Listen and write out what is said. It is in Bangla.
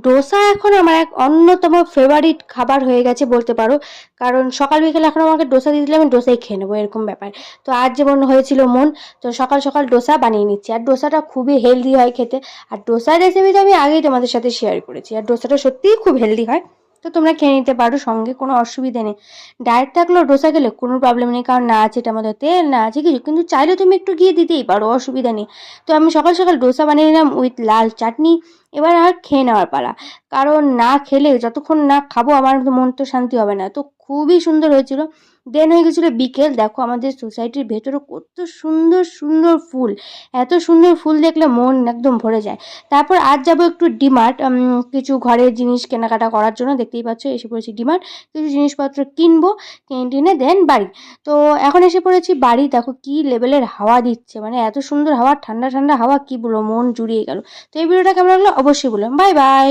ডোসা এখন আমার এক অন্যতম ফেভারিট খাবার হয়ে গেছে বলতে পারো। কারণ সকাল বিকেল এখন আমাকে ডোসা দিয়ে দিলে আমি ডোসাই খেয়ে নেবো, এরকম ব্যাপার। তো আজ যেমন হয়েছিল মন, তো সকাল সকাল ডোসা বানিয়ে নিচ্ছি। আর ডোসাটা খুবই হেলদি হয় খেতে। আর ডোসার রেসিপি তো আমি আগেই তোমাদের সাথে শেয়ার করেছি, আর ডোসাটা সত্যিই খুব হেলদি হয়। তো তোমরা খেয়ে নিতে পারো, সঙ্গে কোনো অসুবিধা নেই। ডায়েট থাকলেও ডোসা খেলে কোনো প্রবলেম নেই, কারণ না আছে এটার মধ্যে তেল, না আছে কিছু। কিন্তু চাইলে তুমি একটু ঘি দিতেই পারো, অসুবিধা নেই। তো আমি সকাল সকাল ডোসা বানিয়ে নিলাম উইথ লাল চাটনি। এবার আর খেয়ে নেওয়ার পালা। কারণ না খেলে, যতক্ষণ না খাবো আমার তো মন তো শান্তি হবে না। তো খুবই সুন্দর হয়েছিল। দেন হয়ে গেছিলো বিকেল। দেখো আমাদের সোসাইটির ভেতরে কত সুন্দর সুন্দর ফুল। এত সুন্দর ফুল দেখলে মন একদম ভরে যায়। তারপর আজ যাবো একটু ডিমার্ট, কিছু ঘরের জিনিস কেনাকাটা করার জন্য। দেখতেই পাচ্ছ এসে পড়েছি ডিমার্ট। কিছু জিনিসপত্র কিনবো, কিনে দেন বাড়ি। তো এখন এসে পড়েছি বাড়ি। দেখো কি লেভেলের হাওয়া দিচ্ছে, মানে এত সুন্দর হাওয়া, ঠান্ডা ঠান্ডা হাওয়া, কি বলবো, মন জুড়িয়ে গেল। তো এই ভিডিওটা কেমন লাগলো অবশ্যই বললাম। Bye bye.